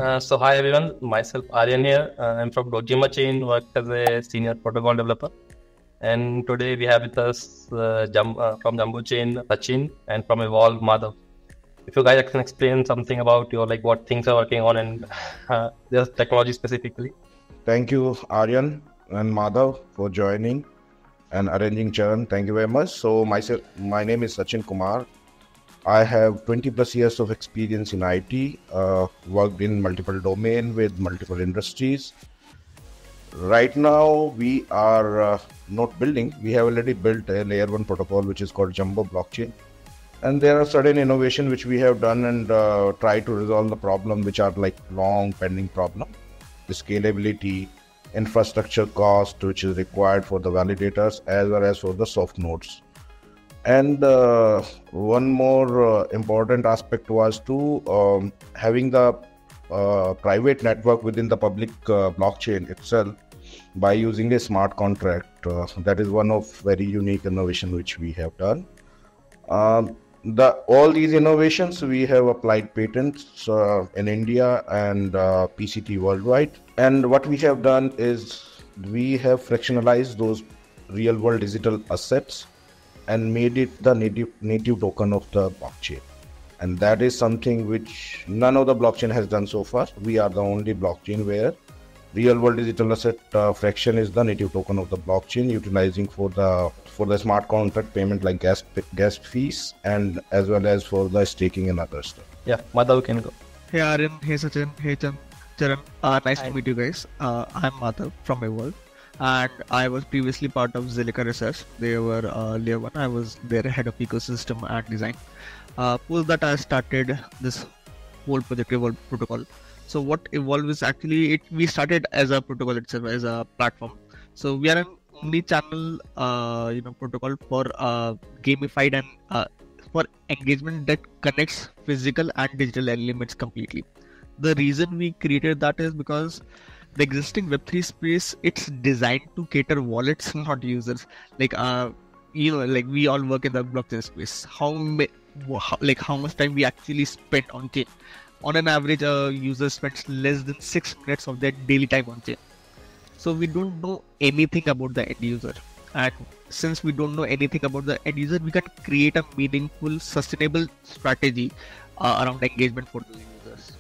So hi everyone, myself Aryan here. I'm from Dojima chain, work as a senior protocol developer. And today we have with us from Jumbo chain Sachin and from Evolve Madhav. If you guys can explain something about your what things are working on and their technology specifically. Thank you, Aryan and Madhav, for joining and arranging churn. Thank you very much. So my name is Sachin Kumar. I have 20 plus years of experience in IT, worked in multiple domains with multiple industries. Right now, we are not building. We have already built a layer 1 protocol, which is called Jumbo blockchain. And there are certain innovation which we have done and try to resolve the problem, which are like long pending problem, the scalability, infrastructure cost, which is required for the validators as well as for the soft nodes. And one more important aspect was to having the private network within the public blockchain itself by using a smart contract. That is one of very unique innovation which we have done. All these innovations we have applied patents in India and PCT worldwide. And what we have done is we have fractionalized those real world digital assets and made it the native token of the blockchain. And that is something which none of the blockchain has done so far. We are the only blockchain where real world digital asset fraction is the native token of the blockchain, utilizing for the smart contract payment like gas fees and as well as for the staking and other stuff. Yeah, Madhav can go. Hey Aryan, hey Sachin, hey Charan. Nice to meet you guys. I'm Madhav from Evolve, and I was previously part of Zilliqa Research. They were layer 1. I was their head of ecosystem and design. Post that I started this whole project Evolve protocol. So what Evolve is actually, we started as a protocol itself, as a platform. So we are an omni-channel protocol for gamified and for engagement that connects physical and digital elements completely. The reason we created that is because the existing Web3 space, it's designed to cater wallets, not users. Like we all work in the blockchain space. How much time we actually spend on chain? On an average, a user spends less than 6 minutes of their daily time on chain. So we don't know anything about the end user. And since we don't know anything about the end user, we can create a meaningful, sustainable strategy around engagement for the users.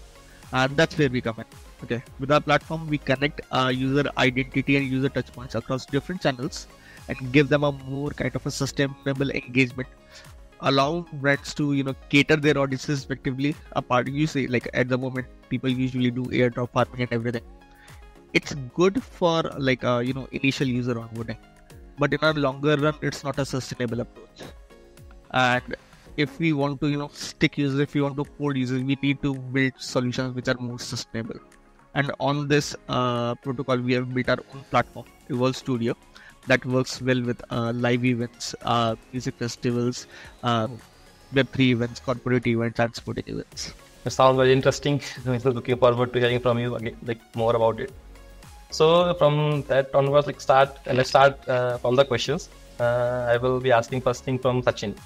And that's where we come in. Okay, with our platform, we connect user identity and user touchpoints across different channels and give them a more kind of a sustainable engagement, allow brands to cater their audiences effectively. Apart, you say like at the moment people usually do airdrop farming and everything. It's good for initial user onboarding, but in a longer run it's not a sustainable approach. And if we want to stick users, if we want to hold users, we need to build solutions which are more sustainable. And on this protocol we have built our own platform, Evolve Studio, that works well with live events, music festivals, Web3 events, corporate events, and sporting events. It sounds very interesting. I'm looking forward to hearing from you again, more about it. So from that onwards, let's start from the questions. I will be asking first thing from Sachin.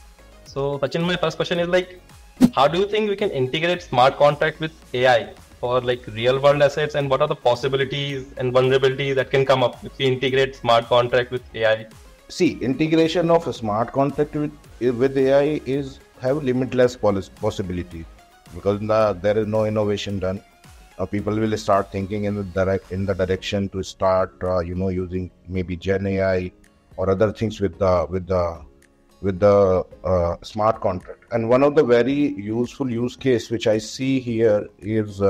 So Sachin, my first question is how do you think we can integrate smart contract with AI for real world assets, and what are the possibilities and vulnerabilities that can come up if we integrate smart contract with AI? See, integration of a smart contract with AI have limitless possibilities because there is no innovation done. People will start thinking in the direction to start using maybe Gen AI or other things with the smart contract. And one of the very useful use case which I see here is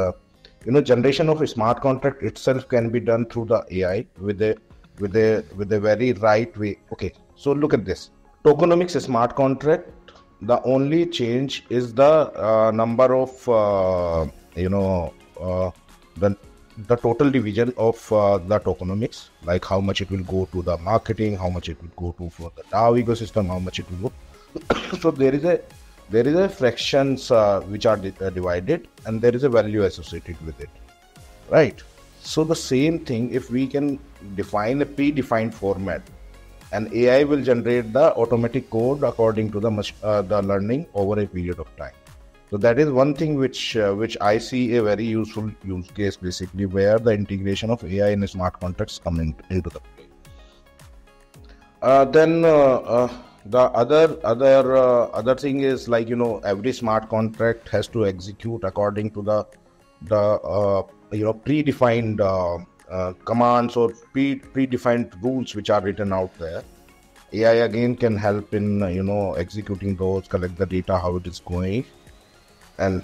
generation of a smart contract itself can be done through the AI with a very right way. Okay, so look at this. Tokenomics smart contract. The only change is the number of the total division of the tokenomics, like how much it will go to the marketing, how much it will go to for the DAO ecosystem, how much it will go. So there is a fractions which are divided, and there is a value associated with it, right? So the same thing, if we can define a predefined format, and AI will generate the automatic code according to the learning over a period of time. So that is one thing which I see a very useful use case, basically, where the integration of AI in smart contracts come into the play. Then the other thing is, like, every smart contract has to execute according to the predefined commands or predefined rules which are written out there. AI again can help in executing those, collect the data, how it is going, and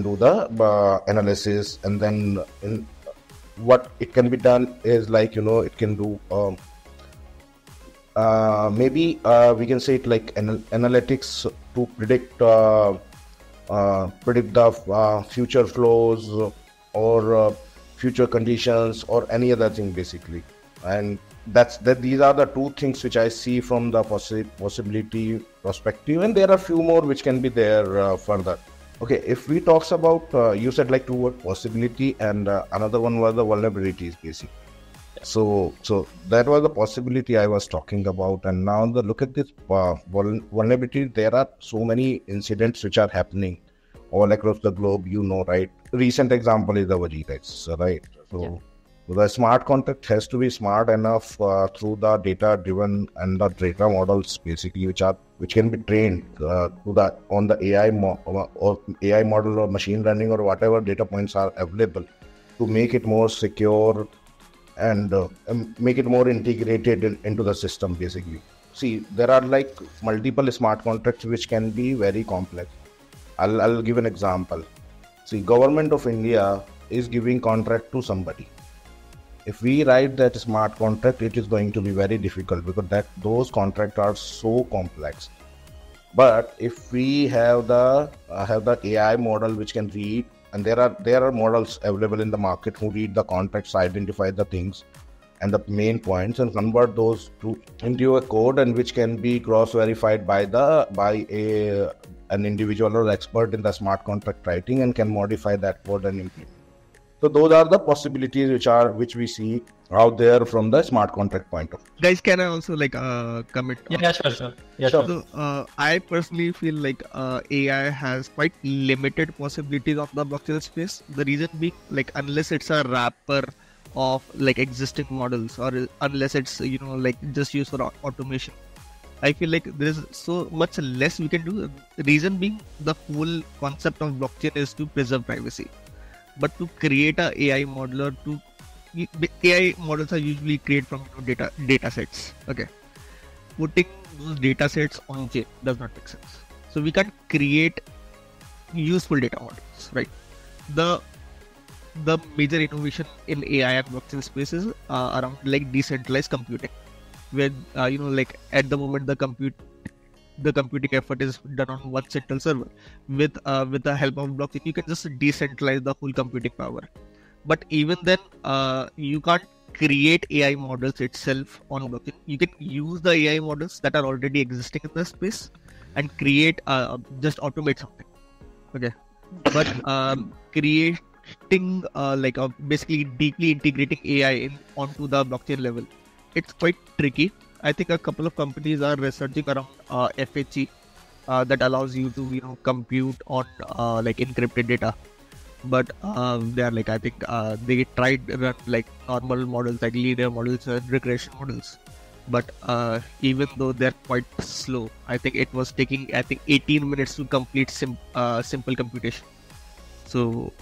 do the analysis. And then what it can be done is, like, it can do maybe we can say it like analytics to predict the future flows or future conditions or any other thing, basically. And these are the two things which I see from the possibility perspective, and there are few more which can be there further. Okay, if we talks about you said like two word possibility, and another one was the vulnerabilities, basically. So that was the possibility I was talking about. And now look at this vulnerability. There are so many incidents which are happening all across the globe, right? Recent example is the Vegetax, right? So the smart contract has to be smart enough through the data driven and the data models, basically, which can be trained on the AI or AI model or machine learning or whatever data points are available, to make it more secure and make it more integrated into the system, basically. See, there are like multiple smart contracts which can be very complex. I'll give an example. See, Government of India is giving contract to somebody. If we write that smart contract, it is going to be very difficult because those contracts are so complex. But if we have the AI model which can read, and there are models available in the market who read the contracts, identify the things and the main points, and convert those into a code, and which can be cross verified by an individual or expert in the smart contract writing, and can modify that code and implement. So those are the possibilities which we see out there from the smart contract point of view. Guys, can I also comment? Yeah, sure. So I personally feel like AI has quite limited possibilities of the blockchain space. The reason being, like, unless it's a wrapper of like existing models, or unless it's just used for automation, I feel like there's so much less we can do. The reason being, the whole concept of blockchain is to preserve privacy. But to create a AI model, AI models are usually created from data sets. Okay, putting those data sets on chain does not make sense. So we can't create useful data models, right? The major innovation in AI and blockchain spaces around like decentralized computing, where at the moment the computing effort is done on one central server. With the help of blockchain, you can just decentralize the whole computing power. But even then, you can't create AI models itself on blockchain. You can use the AI models that are already existing in the space and create just automate something. Okay, but creating basically deeply integrating AI onto the blockchain level, it's quite tricky. I think a couple of companies are researching around FHE that allows you to compute on encrypted data, but they are I think they tried run like normal models, like linear models and regression models, but even though they're quite slow, I think it was taking 18 minutes to complete simple computation. So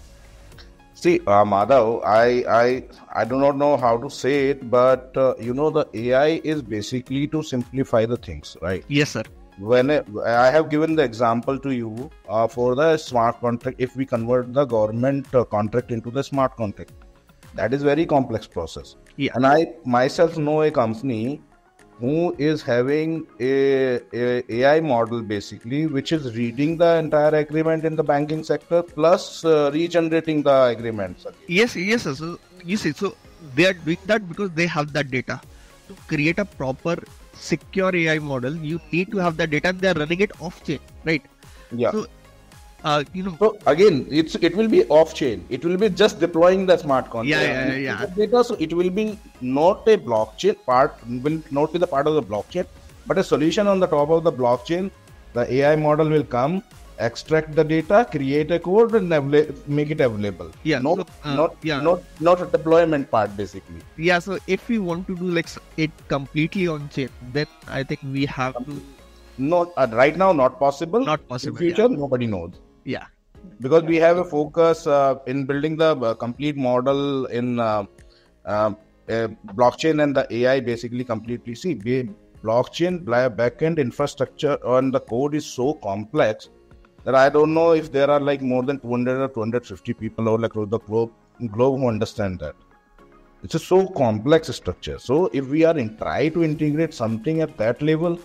see, Madhav, I do not know how to say it, but the AI is basically to simplify the things, right? Yes, sir. When I have given the example to you for the smart contract, if we convert the government contract into the smart contract, that is very complex process. Yeah. And I myself know a company who is having a AI model, basically, which is reading the entire agreement in the banking sector plus regenerating the agreements again. Yes, sir. So you see, so they are doing that because they have that data. To create a proper secure AI model, you need to have that data, and they are running it off chain, right? Yeah. So So again, it will be off chain. It will be just deploying the smart contract. Yeah. Data, so it will be not a blockchain part. Will not be the part of the blockchain, but a solution on the top of the blockchain. The AI model will come, extract the data, create a code, and make it available. Yeah. Not Yeah. not a deployment part basically. Yeah. So if we want to do like it completely on chain, then I think we have to. Not right now, not possible. Not possible. In future, nobody knows. Yeah. Because we have a focus in building the complete model in blockchain and the AI basically completely. See, blockchain backend infrastructure and the code is so complex that I don't know if there are like more than 200 or 250 people all across the globe who understand that. It's a so complex structure. So if we are try to integrate something at that level,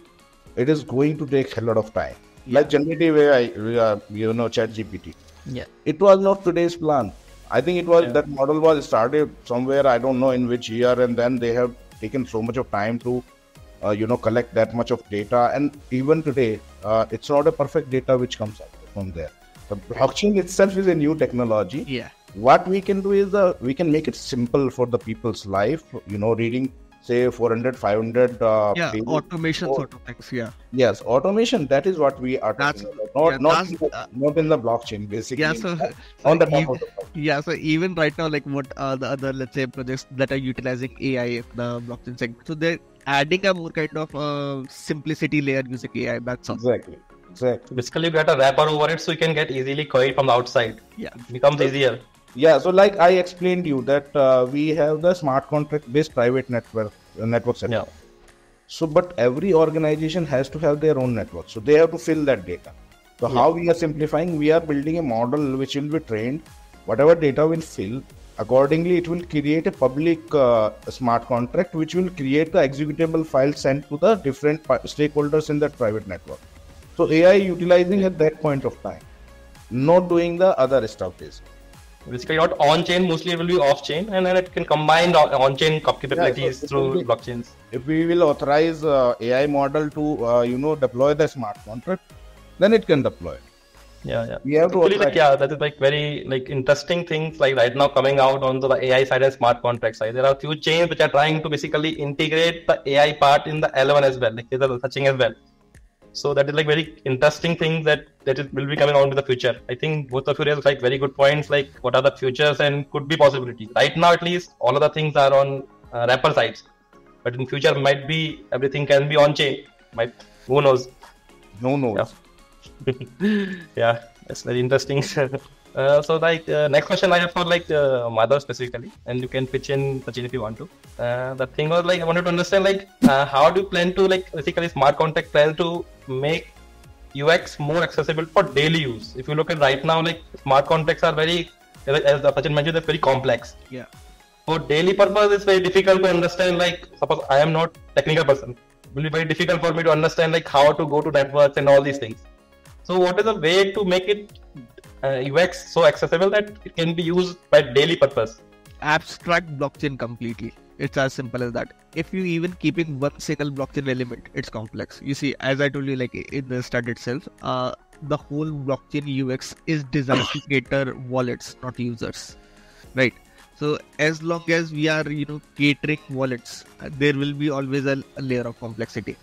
it is going to take a lot of time. Like generative AI, ChatGPT. Yeah. It was not today's plan. I think it was that model was started somewhere, I don't know in which year, and then they have taken so much of time to, collect that much of data. And even today, it's not a perfect data which comes out from there. The blockchain itself is a new technology. Yeah. What we can do is we can make it simple for the people's life. Reading say 400, 500 pages. Automation sort of things. Yeah. Yes, automation. That is what we are talking about. Not in the blockchain, basically. Yeah. So on the top of the blockchain. Yeah. So even right now, like what are the other, let's say, projects that are utilizing AI in the blockchain segment? So they're adding a more kind of simplicity layer using AI. That's all. Exactly. Basically, you get a wrapper over it, so you can get easily query from the outside. Yeah. It becomes easier. Yeah, so like I explained to you that we have the smart contract based private network setup. Yeah. So, but every organization has to have their own network. So they have to fill that data. So how we are simplifying, we are building a model which will be trained. Whatever data will fill, accordingly it will create a public smart contract which will create the executable file sent to the different stakeholders in that private network. So AI utilizing at that point of time, not doing the other stuff is. Basically, not on-chain, mostly it will be off-chain, and then it can combine the on-chain capabilities through blockchains. If we will authorize AI model to, deploy the smart contract, then it can deploy. Yeah. We have to actually, that is like very interesting things like right now coming out on the AI side and smart contract side. There are a few chains which are trying to basically integrate the AI part in the L1 as well, like there's a touching as well. So that is like very interesting thing that will be coming on to the future. I think both of you raised like very good points, like what are the futures and could be possibilities. Right now, at least, all of the things are on wrapper sides. But in future, might be everything can be on chain. Who knows? No knows. Yeah, that's very interesting. So next question I have for Madhav specifically, and you can pitch in Sachin if you want to. The thing was I wanted to understand how do you plan to basically smart contract plan to make UX more accessible for daily use? If you look at right now, smart contracts are very, as Sachin mentioned, they're very complex. Yeah. For daily purpose, it's very difficult to understand. Suppose I am not technical person, it will be very difficult for me to understand how to go to networks and all these things. So what is the way to make it UX so accessible that it can be used by daily purpose? Abstract blockchain completely. It's as simple as that. If you even keeping one single blockchain element, it's complex. You see, as I told you, in the start itself, the whole blockchain UX is designed to cater wallets, not users, right? So as long as we are, catering wallets, there will be always a layer of complexity,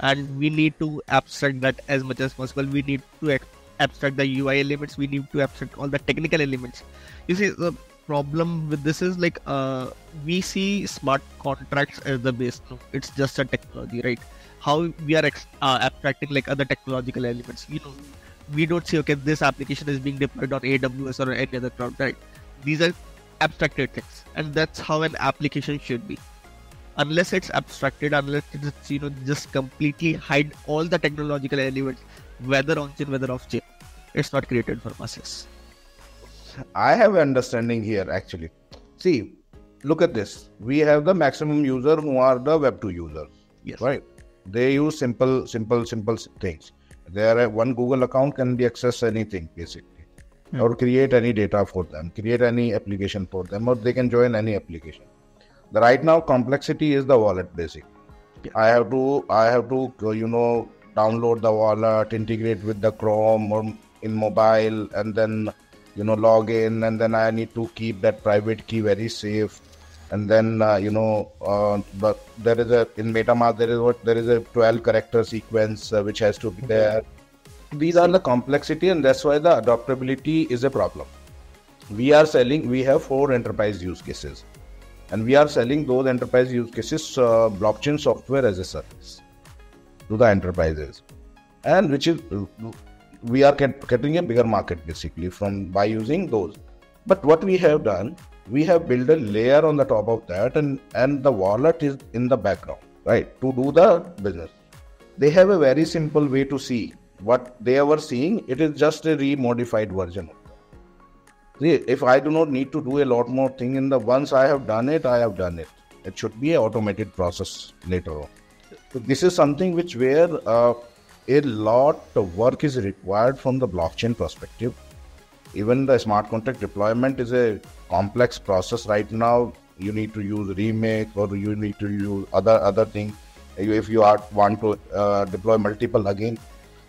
and we need to abstract that as much as possible. We need to abstract the UI elements. We need to abstract all the technical elements. You see, the problem with this is we see smart contracts as the base. No, it's just a technology, right? How we are abstracting other technological elements. We don't say, okay, this application is being deployed on AWS or any other cloud, right? These are abstracted things, and that's how an application should be. Unless it's abstracted, unless it's just completely hide all the technological elements, whether on chain, whether off chain, it's not created for masses. I have an understanding here actually. See, look at this. We have the maximum user who are the Web2 users. Yes. Right? They use simple things. Their one Google account can be access anything basically, or create any data for them, create any application for them, or they can join any application. The right now complexity is the wallet basically. Yeah. I have to download the wallet, integrate with the Chrome or in mobile, and then log in, and then I need to keep that private key very safe. And then but there is in MetaMask there is a 12 character sequence which has to be there. these are the complexity, and that's why the adaptability is a problem. We have 4 enterprise use cases, and we are selling those enterprise use cases blockchain software as a service to the enterprises, and which is we are getting a bigger market basically from by using those. But what we have done, we have built a layer on the top of that, and the wallet is in the background, right, to do the business. They have a very simple way to see what they were seeing. It is just a remodified version. See, if I do not need to do a lot more thing in the once I have done it, I have done it. It should be an automated process later on. So this is something which where a lot of work is required from the blockchain perspective. Even the smart contract deployment is a complex process right now. You need to use remake, or you need to use other thing. If you want to deploy multiple again,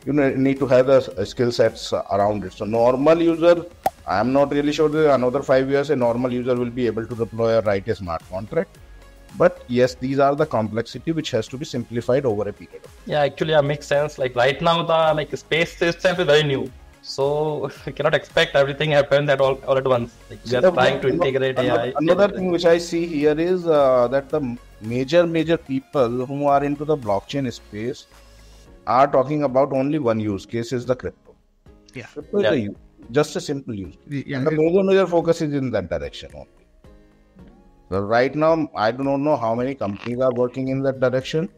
you need to have the skill sets around it. So normal user, I am not really sure that another 5 years a normal user will be able to deploy or write a smart contract. But yes, these are the complexity which has to be simplified over a period. Yeah, actually, that makes sense. Like right now, the space itself is very new, so you cannot expect everything happen that all at once. Like we are trying to integrate AI. Another thing which I see here is that the major people who are into the blockchain space are talking about only one use case, is the crypto. Yeah. Crypto is just a simple use case. Yeah. And the major focus is in that direction only. So right now, I do not know how many companies are working in that direction.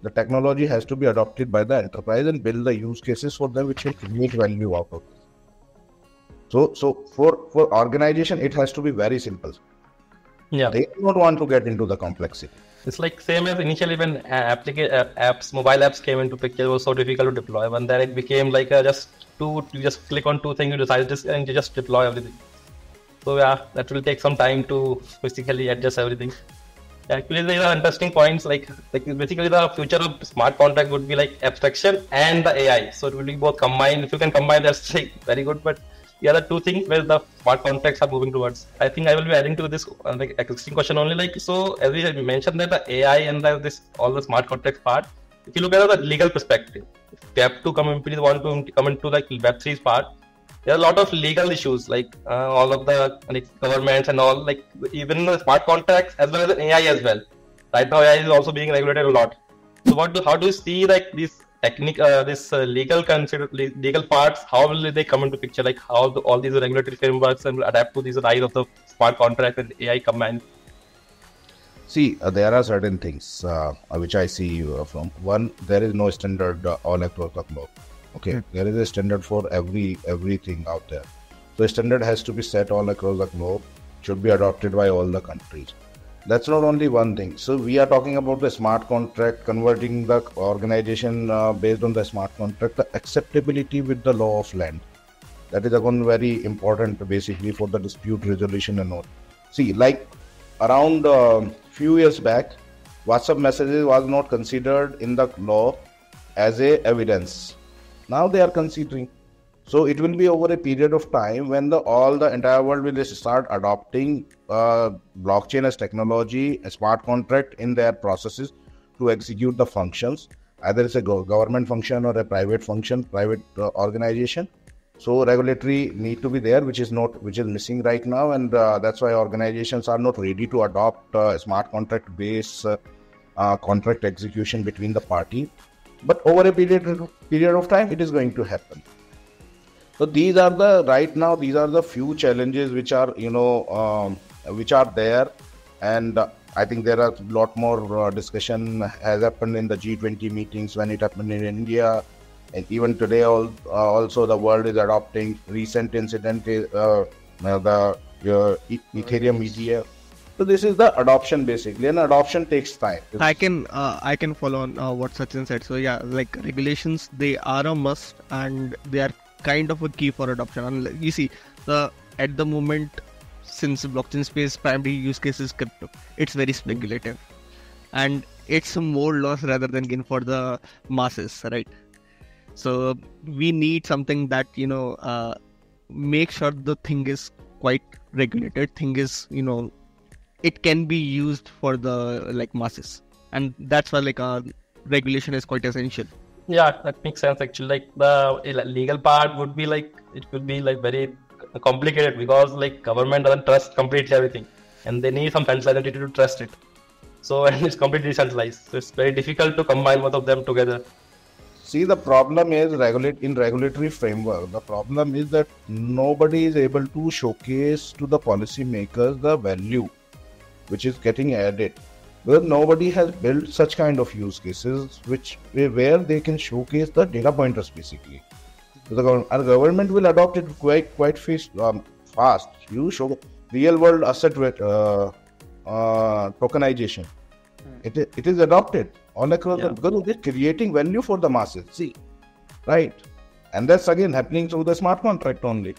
The technology has to be adopted by the enterprise and build the use cases for them which will create value out of it. So for organization, it has to be very simple. Yeah. They do not want to get into the complexity. It's like same as initially when mobile apps came into picture, it was so difficult to deploy. When then it became like you just click on 2 things, you decide this, and you just deploy everything. So yeah, that will take some time to basically adjust everything. Actually, there are interesting points like basically the future of smart contract would be like abstraction and the AI. So it will be both combined. If you can combine, that's like very good. But the other 2 things where the smart contracts are moving towards. I think I will be adding to this existing question only. Like so, as we mentioned that the AI and all the smart contracts part. If you look at the legal perspective, if Web2 companies want to come into like Web3's part, there are a lot of legal issues like all of the governments and all, like even the smart contracts as well as AI as well. Right now AI is also being regulated a lot. So how do you see like these legal parts, how will they come into picture, like how all these regulatory frameworks and adapt to these rise of the smart contract and AI combined? See, there are certain things which I see from one. There is no standard all across the globe. Okay, there is a standard for everything out there. So a standard has to be set all across the globe, should be adopted by all the countries. That's not only one thing. So we are talking about the smart contract, converting the organization based on the smart contract, the acceptability with the law of land. That is again very important basically for the dispute resolution and all. See, like around few years back, WhatsApp messages was not considered in the law as a evidence. Now they are considering. So it will be over a period of time when all the entire world will start adopting blockchain as technology, a smart contract in their processes to execute the functions. Either it's a government function or a private function, private organization. So regulatory need to be there, which is missing right now, and that's why organizations are not ready to adopt smart contract based contract execution between the party. But over a period of time, it is going to happen. So these are the few challenges which are which are there, and I think there are a lot more discussion has happened in the G20 meetings when it happened in India, and even today also the world is adopting. Recent incident is the Ethereum ETF. So this is the adoption basically, and adoption takes time. I can follow on what Sachin said. So yeah, like regulations, they are a must, and they are kind of a key for adoption. And you see, at the moment, since blockchain space primary use case is crypto, it's very speculative, and it's more loss rather than gain for the masses, right? So we need something that make sure the thing is quite regulated. Thing is it can be used for the masses, and that's why regulation is quite essential. Yeah, that makes sense actually. Like the legal part would be like it will be like very complicated because like government doesn't trust completely everything, and they need some centrality to trust it. So and it's completely decentralized. So it's very difficult to combine both of them together. See, the problem is in regulatory framework. The problem is that nobody is able to showcase to the policymakers the value which is getting added. Because nobody has built such kind of use cases where they can showcase the data pointers basically. So our government will adopt it quite fast. You show real world asset tokenization. It is adopted all across because it is creating value for the masses. See, right, and that's again happening through the smart contract only.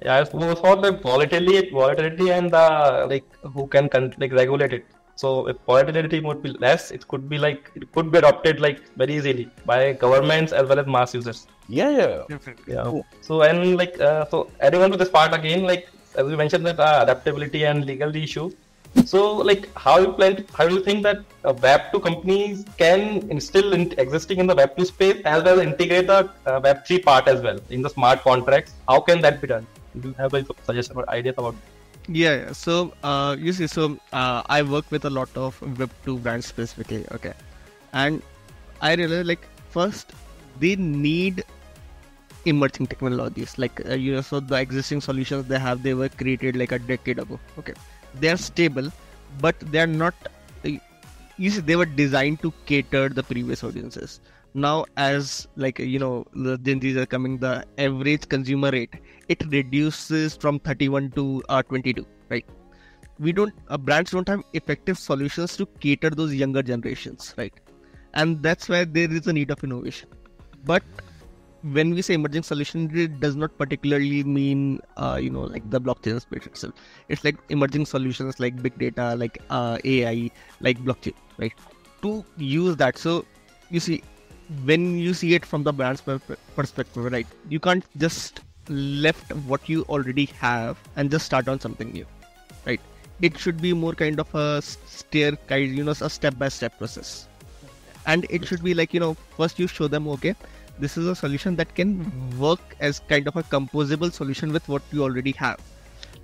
Yeah, it's more for the volatility and the like who can like regulate it. So if volatility would be less, it could be adopted like very easily by governments as well as mass users. Yeah. Definitely. Yeah. So and like so adding on to this part again, like as we mentioned that adaptability and legal issue. So like how do you think that Web2 companies can still existing in the Web2 space as well as integrate the Web3 part as well in the smart contracts? How can that be done? Do you have a suggestion or ideas about? Yeah. So, you see, I work with a lot of Web2 brands specifically, okay, and I realize like first they need emerging technologies like so the existing solutions they were created like a decade ago, okay. They are stable, but they are not. You see, they were designed to cater the previous audiences. Now, as like the Gen Zs are coming, the average consumer rate it reduces from 31 to 22. Right? Brands don't have effective solutions to cater those younger generations, right? And that's where there is a need of innovation. But when we say emerging solution, it does not particularly mean like the blockchain space itself. It's like emerging solutions like big data, like AI, like blockchain, right? To use that, so you see, when you see it from the brand's perspective, right? You can't just left what you already have and just start on something new, right? It should be more kind of a a step-by-step process, and it should be like first you show them, okay, this is a solution that can work as kind of a composable solution with what you already have.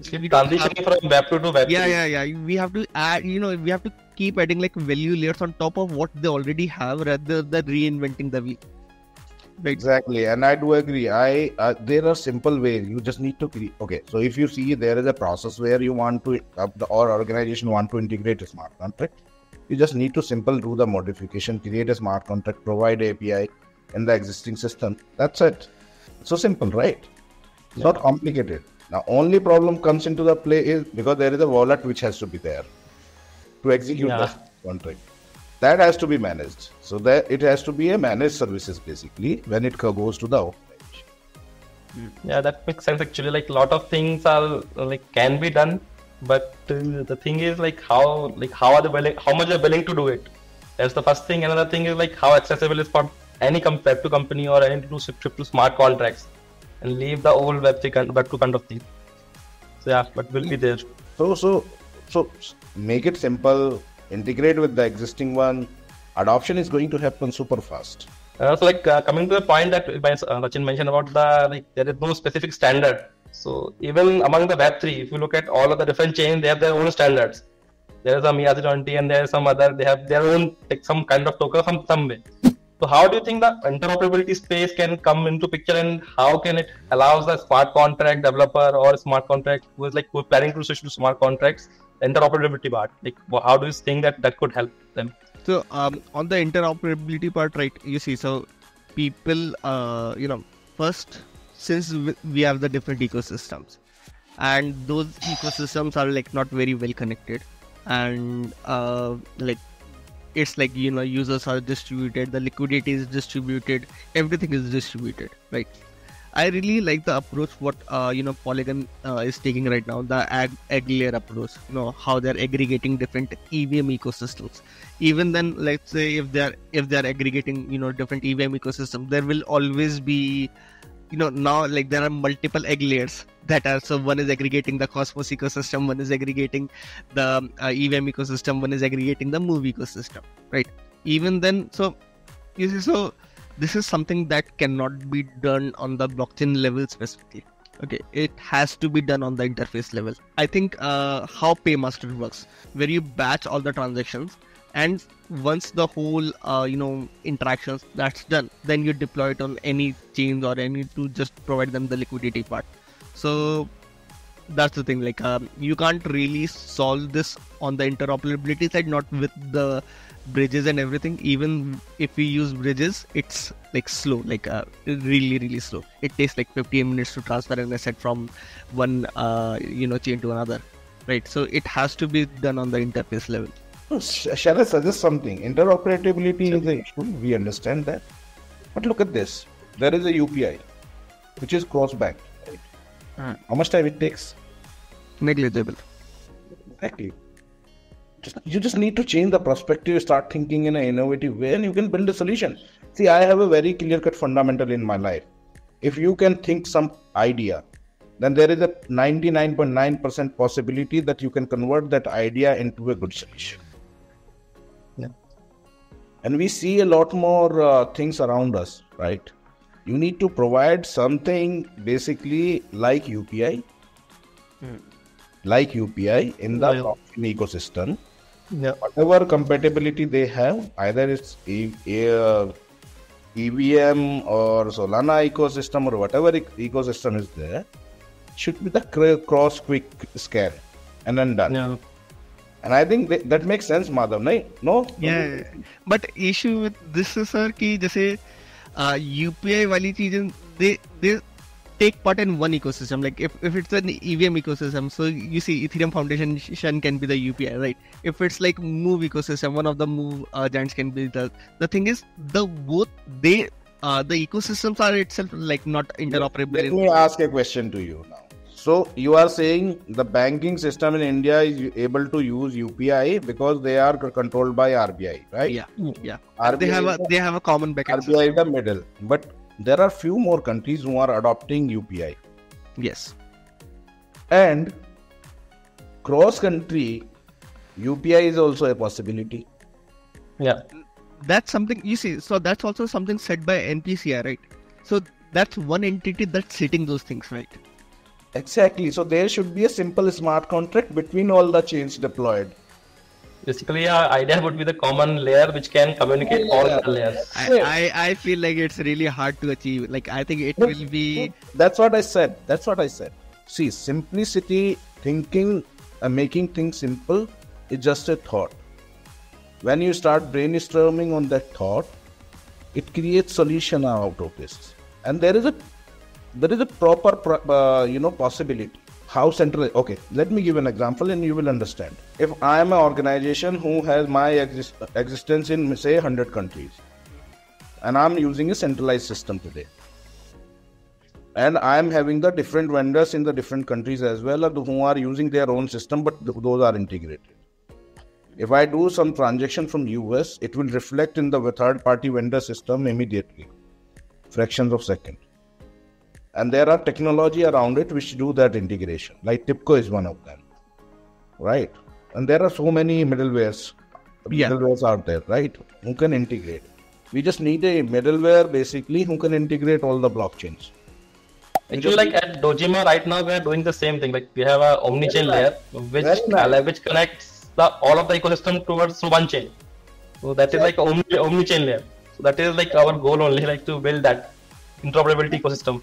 Transitioning from Web2 to Web3. Yeah. We have to add, we have to keep adding like value layers on top of what they already have rather than reinventing the wheel. Right. Exactly, and I do agree. There are simple ways. You just need to create. Okay, so if you see there is a process where you want to, or organization want to integrate a smart contract, you just need to do the modification, create a smart contract, provide API in the existing system. That's it. So simple, right? It's not complicated. Now, only problem comes into the play is because there is a wallet which has to be there to execute the contract. That has to be managed. So that it has to be a managed services basically when it goes to the offline. Yeah, that makes sense actually. Like a lot of things are like can be done, but the thing is like how are they willing? How much they're willing to do it? That's the first thing. Another thing is like how accessible is for any Web2 company or any to shift to smart contracts and leave the old Web2 kind of thing. So yeah, but will be there. So make it simple, integrate with the existing one. Adoption is going to happen super fast. Coming to the point that Sachin mentioned about there is no specific standard. So even among the Web3, if you look at all of the different chains, they have their own standards. There is a ERC20 and there is some other. They have their own some kind of token from some way. So how do you think the interoperability space can come into picture, and how can it allows the smart contract developer or smart contract who is who's planning to switch to smart contracts, the interoperability part? How do you think that could help them? So on the interoperability part, right? You see, so people, first, since we have the different ecosystems, and those ecosystems are not very well connected, and it's users are distributed, the liquidity is distributed, everything is distributed, right? I really like the approach what Polygon is taking right now, the egg layer approach. How they're aggregating different EVM ecosystems. Even then, let's say if they're aggregating different EVM ecosystem, there will always be now there are multiple egg layers that are, so one is aggregating the Cosmos ecosystem, one is aggregating the EVM ecosystem, one is aggregating the Move ecosystem, right? Even then, so You see, so this is something that cannot be done on the blockchain level specifically. Okay, it has to be done on the interface level. I think how Paymaster works, where you batch all the transactions, and once the whole interactions that's done, then you deploy it on any chains or any to just provide them the liquidity part. So that's the thing. Like you can't really solve this on the interoperability side, not with the bridges and everything. Even if we use bridges, it's like slow, like really slow. It takes like 15 minutes to transfer an asset from one chain to another, right? So it has to be done on the interface level. Shall I suggest something? Interoperability is an issue. We understand that. But look at this. There is a UPI, which is cross-bank. Right? How much time it takes? Negligible. Exactly. You just need to change the perspective, start thinking in an innovative way, and you can build a solution. See, I have a very clear-cut fundamental in my life. If you can think some idea, then there is a 99.9% possibility that you can convert that idea into a good solution. Yeah. And we see a lot more things around us, right? You need to provide something basically like UPI, in the blockchain ecosystem. Yeah. Whatever compatibility they have, either it's EVM or Solana ecosystem or whatever ecosystem is there, should be the cross quick scan and then done. Yeah. And I think that makes sense, Madhav, no? Yeah, but issue with this is sir कि जैसे UPI वाली चीजें they take part in one ecosystem. Like if it's an EVM ecosystem, so you see Ethereum Foundation can be the UPI, right? If it's like Move ecosystem, one of the Move giants can be the thing is the ecosystems are itself like not interoperable. Let me ask a question to you now. So you are saying the banking system in India is able to use UPI because they are controlled by RBI, right? Yeah. RBI They have a common backend. RBI is the middle, but there are few more countries who are adopting UPI. Yes. And cross-country UPI is also a possibility. Yeah. That's something you see. So that's also something set by NPCI, right? So that's one entity that's setting those things, right? Exactly. So there should be a simple smart contract between all the chains deployed. Basically, our idea would be the common layer which can communicate all the layers. I feel like it's really hard to achieve. Like I think it will be. That's what I said. See, simplicity, thinking, and making things simple is just a thought. When you start brainstorming on that thought, it creates solution out of this. And there is a proper possibility. How central? Okay, let me give an example and you will understand. If I am an organization who has my existence in say 100 countries and I'm using a centralized system today, and I am having the different vendors in the different countries as well who are using their own system, but those are integrated. If I do some transaction from US, it will reflect in the third party vendor system immediately, fractions of second. And there are technology around it which do that integration. Like TIPCO is one of them, right? And there are so many middlewares out there, right? Who can integrate. We just need a middleware basically who can integrate all the blockchains. Actually, like at Dojima right now, we are doing the same thing. Like we have a omni-chain layer which connects all of the ecosystem towards one chain. So that is like omni-chain layer. So that is like our goal only, like to build that interoperability ecosystem.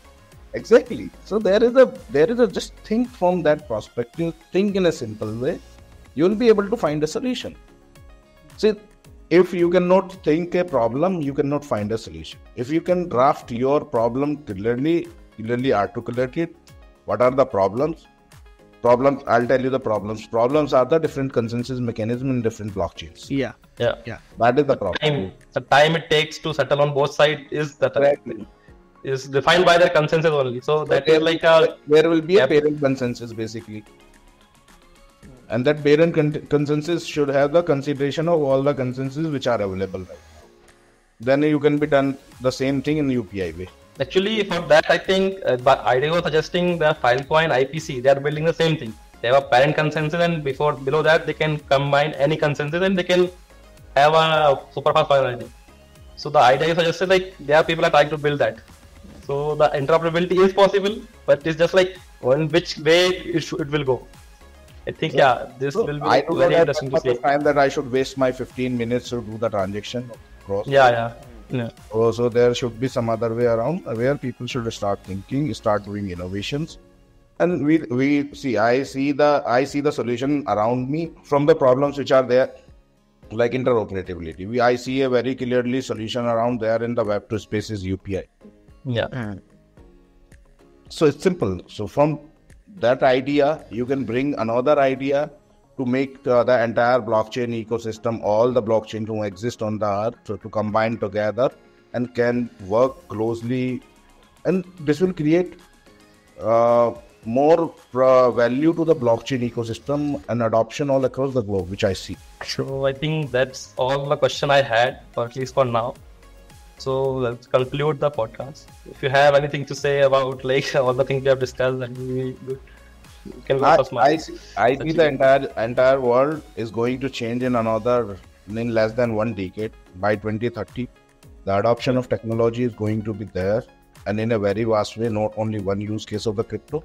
Exactly. So there is a just think from that perspective, think in a simple way, you will be able to find a solution. See, if you cannot think a problem, you cannot find a solution. If you can draft your problem clearly articulate it, what are the problems? I'll tell you the problems. Problems are the different consensus mechanism in different blockchains. Yeah. That is the problem. The time it takes to settle on both sides is that. Exactly. Is defined by their consensus only. So that is like there will be a parent consensus basically. And that parent consensus should have the consideration of all the consensus which are available right now. Then you can be done the same thing in UPI way. Actually, for that, I think IDEO was suggesting the Filecoin IPC, they are building the same thing. They have a parent consensus and below that they can combine any consensus and they can have a super fast finalizing. So the idea is suggested like there are people are trying to build that. So the interoperability is possible, but it's just like on which way it will go. I think this will be I do not very have interesting that to much see. of time that I should waste my 15 minutes to do the transaction across. Yeah. So there should be some other way around where people should start thinking, start doing innovations. And we see, I see the solution around me from the problems which are there, like interoperability. I see a very clearly solution around there in the Web2 spaces UPI. Yeah. So it's simple. So from that idea, you can bring another idea to make the entire blockchain ecosystem, all the blockchain to exist on the earth, to combine together and can work closely. And this will create more value to the blockchain ecosystem and adoption all across the globe, which I see. So I think that's all the question I had, or at least for now. So let's conclude the podcast. If you have anything to say about like all the things we have discussed, then you can go first. I see the entire world is going to change in less than 1 decade. By 2030, the adoption of technology is going to be there, and in a very vast way, not only one use case of the crypto,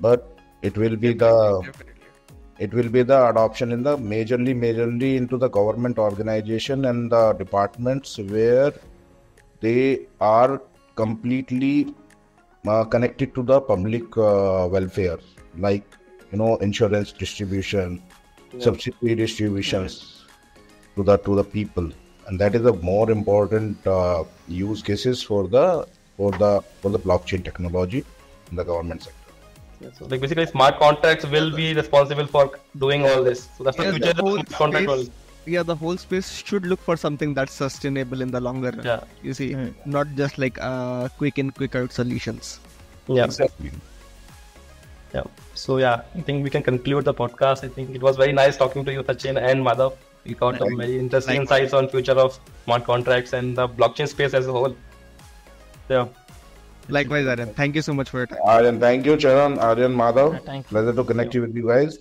but it will be the adoption in the majorly into the government organization and the departments where they are completely connected to the public welfare, like insurance distribution, subsidy distributions to the people, and that is a more important use cases for the blockchain technology in the government sector. So like basically smart contracts will be responsible for doing all this. So that's the future of the smart contract world. Yeah, the whole space should look for something that's sustainable in the longer run. Yeah. You see, not just like quick in, quick out solutions. Yeah. Exactly. Yeah. So I think we can conclude the podcast. I think it was very nice talking to you, Sachin and Madhav. We got some very interesting insights on future of smart contracts and the blockchain space as a whole. Yeah. Likewise, Aryan. Thank you so much for your time. Aryan, thank you, Charan, Aryan, Madhav. Thank you. Pleasure to connect you with you guys.